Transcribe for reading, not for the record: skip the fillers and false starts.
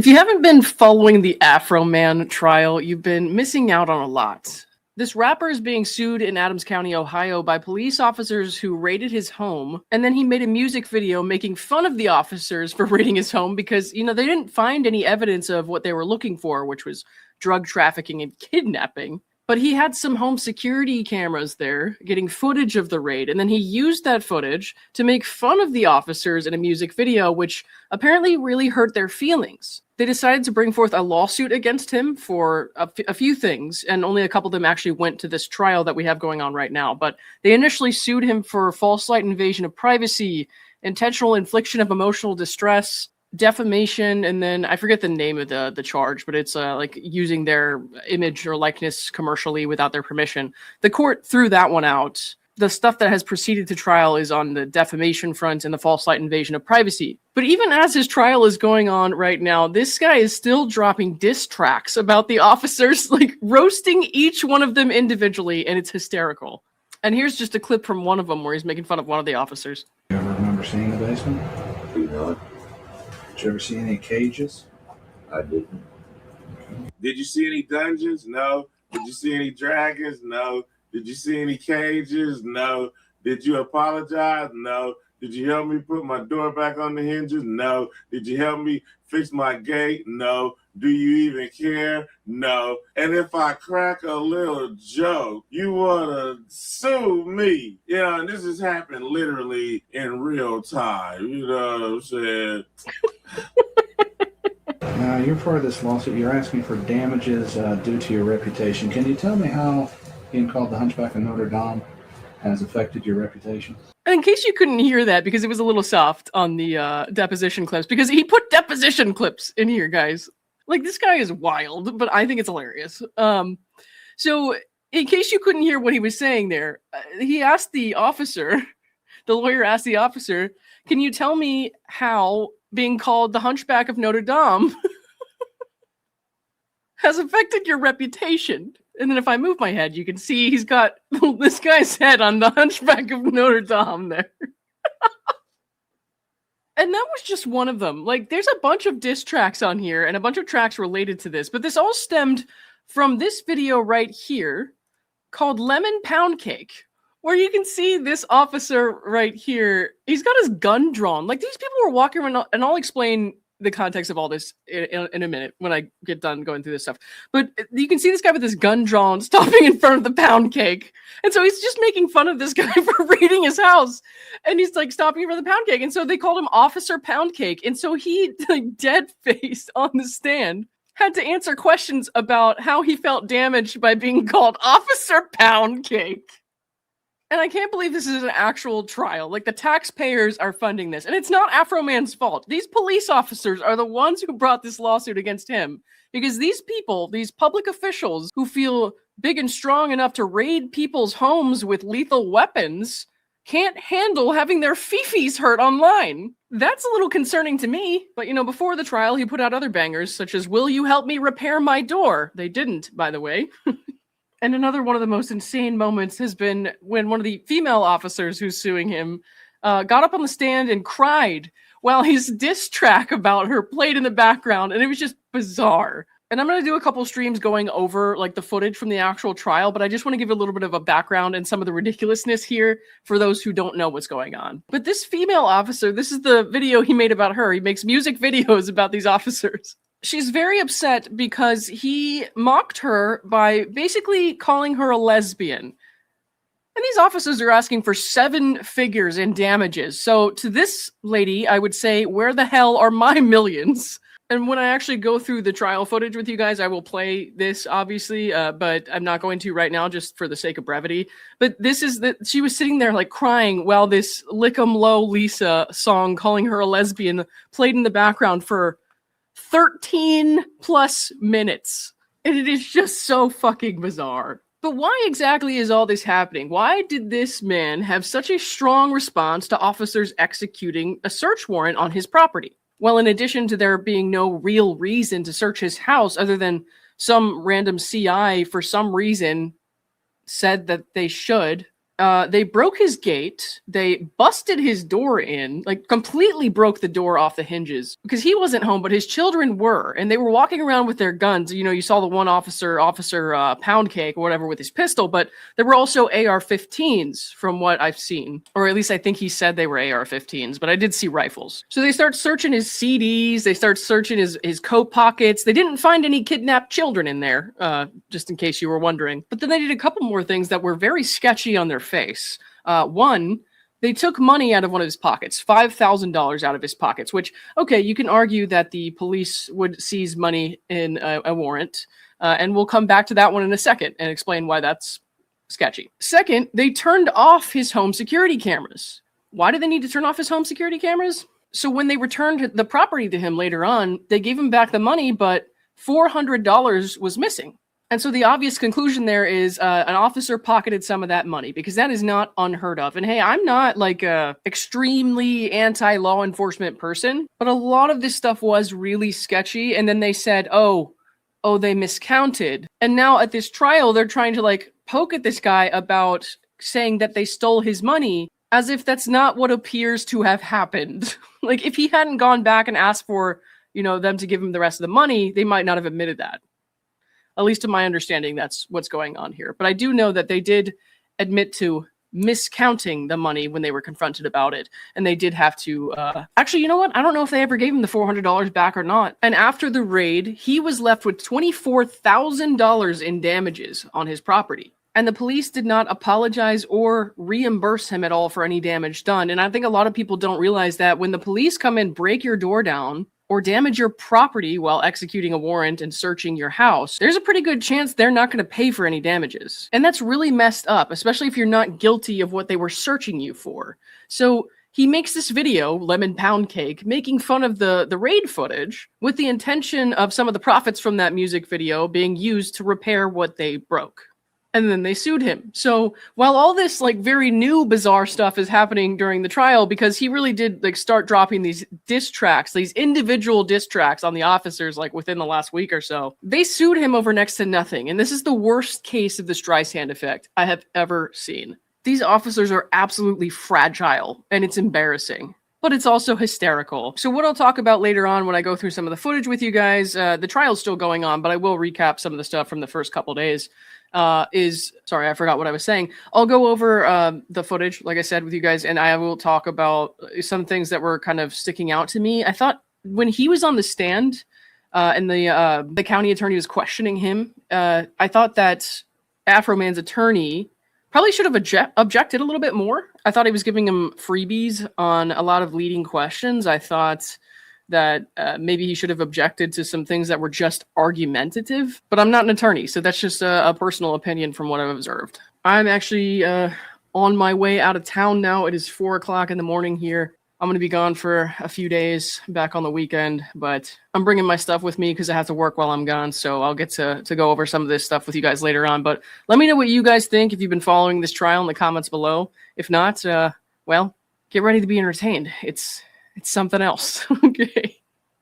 If you haven't been following the Afroman trial, you've been missing out on a lot. This rapper is being sued in Adams County, Ohio by police officers who raided his home, and then he made a music video making fun of the officers for raiding his home because, they didn't find any evidence of what they were looking for, which was drug trafficking and kidnapping. But he had some home security cameras there getting footage of the raid, and then he used that footage to make fun of the officers in a music video, which apparently really hurt their feelings. They decided to bring forth a lawsuit against him for a few things, and only a couple of them actually went to this trial that we have going on right now. But they initially sued him for false light invasion of privacy, intentional infliction of emotional distress, defamation, and then I forget the name of the charge, but it's like using their image or likeness commercially without their permission. The court threw that one out. The stuff that has proceeded to trial is on the defamation front and the false light invasion of privacy. But even as his trial is going on right now, this guy is still dropping diss tracks about the officers, like roasting each one of them individually, and it's hysterical. And here's just a clip from one of them where he's making fun of one of the officers. You ever remember seeing the basement? No, Did you ever see any cages? I didn't. Did you see any dungeons? No. Did you see any dragons? No. Did you see any cages? No. Did you apologize? No. Did you help me put my door back on the hinges? No. Did you help me fix my gate? No. Do you even care? No. And if I crack a little joke, you want to sue me. And this has happened literally in real time. You know what I'm saying? Now, you're part of this lawsuit. You're asking for damages due to your reputation. Can you tell me how being called the Hunchback of Notre Dame has affected your reputation? And in case you couldn't hear that, because it was a little soft on the deposition clips, because he put deposition clips in here, guys. Like, this guy is wild, but I think it's hilarious. So, in case you couldn't hear what he was saying there, he asked the officer, the lawyer asked the officer, can you tell me how being called the Hunchback of Notre Dame has affected your reputation? And then if I move my head, you can see he's got this guy's head on the Hunchback of Notre Dame there. And that was just one of them. Like, there's a bunch of diss tracks on here and a bunch of tracks related to this, but this all stemmed from this video right here called Lemon Pound Cake, where you can see this officer right here. He's got his gun drawn. Like, these people were walking around, and I'll explain the context of all this in a minute when I get done going through this stuff. But you can see this guy with his gun drawn, stopping in front of the pound cake. And so he's just making fun of this guy for raiding his house. And he's like stopping in front of the pound cake. And so they called him Officer Pound Cake. And so he, like, dead-faced on the stand, had to answer questions about how he felt damaged by being called Officer Pound Cake. And I can't believe this is an actual trial. Like, the taxpayers are funding this. And it's not Afroman's fault. These police officers are the ones who brought this lawsuit against him. Because these people, these public officials who feel big and strong enough to raid people's homes with lethal weapons can't handle having their fifis hurt online. That's a little concerning to me. But, before the trial, he put out other bangers, such as, "Will you help me repair my door?" They didn't, by the way. And another one of the most insane moments has been when one of the female officers who's suing him got up on the stand and cried while his diss track about her played in the background. And it was just bizarre. And I'm going to do a couple streams going over like the footage from the actual trial, but I just want to give a little bit of a background and some of the ridiculousness here for those who don't know what's going on. But this female officer, this is the video he made about her. He makes music videos about these officers. She's very upset because he mocked her by basically calling her a lesbian. And these officers are asking for 7 figures in damages. So to this lady, I would say, where the hell are my millions? And when I actually go through the trial footage with you guys, I will play this, obviously, but I'm not going to right now just for the sake of brevity. But this is that she was sitting there like crying while this Lick 'em Low Lisa song calling her a lesbian played in the background for 13 plus minutes. And it is just so fucking bizarre. But why exactly is all this happening? Why did this man have such a strong response to officers executing a search warrant on his property? Well, in addition to there being no real reason to search his house other than some random CI for some reason said that they should, They broke his gate. They busted his door in, like completely broke the door off the hinges because he wasn't home, but his children were, and they were walking around with their guns. You know, you saw the one officer Pound Cake or whatever with his pistol, but there were also AR-15s from what I've seen, or at least I think he said they were AR-15s, but I did see rifles. So they start searching his CDs. They start searching his coat pockets. They didn't find any kidnapped children in there, just in case you were wondering. But then they did a couple more things that were very sketchy on their face. One, they took money out of one of his pockets, $5,000 out of his pockets, which, okay, you can argue that the police would seize money in a warrant, and we'll come back to that one in a second and explain why that's sketchy. Second, they turned off his home security cameras. Why did they need to turn off his home security cameras? So when they returned the property to him later on, they gave him back the money, but $400 was missing. And so the obvious conclusion there is an officer pocketed some of that money, because that is not unheard of. And hey, I'm not like a extremely anti-law enforcement person, but a lot of this stuff was really sketchy. And then they said, oh, they miscounted. And now at this trial, they're trying to like poke at this guy about saying that they stole his money, as if that's not what appears to have happened. Like if he hadn't gone back and asked for, you know, them to give him the rest of the money, they might not have admitted that. At least to my understanding, that's what's going on here. But I do know that they did admit to miscounting the money when they were confronted about it. And they did have to, actually, you know what? I don't know if they ever gave him the $400 back or not. And after the raid, he was left with $24,000 in damages on his property. And the police did not apologize or reimburse him at all for any damage done. And I think a lot of people don't realize that when the police come in, break your door down, or damage your property while executing a warrant and searching your house, there's a pretty good chance they're not going to pay for any damages. And that's really messed up, especially if you're not guilty of what they were searching you for. So he makes this video, Lemon Pound Cake, making fun of the raid footage with the intention of some of the profits from that music video being used to repair what they broke. And then they sued him. So while all this like very new bizarre stuff is happening during the trial, because he really did like start dropping these diss tracks, these individual diss tracks on the officers like within the last week or so, they sued him over next to nothing. And this is the worst case of the Streisand effect I have ever seen. These officers are absolutely fragile, and it's embarrassing. But it's also hysterical. So what I'll talk about later on when I go through some of the footage with you guys, the trial's still going on, but I will recap some of the stuff from the first couple days. Sorry, I forgot what I was saying. I'll go over the footage, like I said, with you guys, and I will talk about some things that were kind of sticking out to me. I thought when he was on the stand and the county attorney was questioning him, I thought that Afroman's attorney probably should have objected a little bit more. I thought he was giving him freebies on a lot of leading questions. I thought that maybe he should have objected to some things that were just argumentative, but I'm not an attorney, so that's just a personal opinion from what I've observed. I'm actually on my way out of town now. It is 4 o'clock in the morning here. I'm going to be gone for a few days, back on the weekend, but I'm bringing my stuff with me because I have to work while I'm gone, so I'll get to go over some of this stuff with you guys later on. But let me know what you guys think if you've been following this trial in the comments below. If not, well, get ready to be entertained. It's something else. Okay.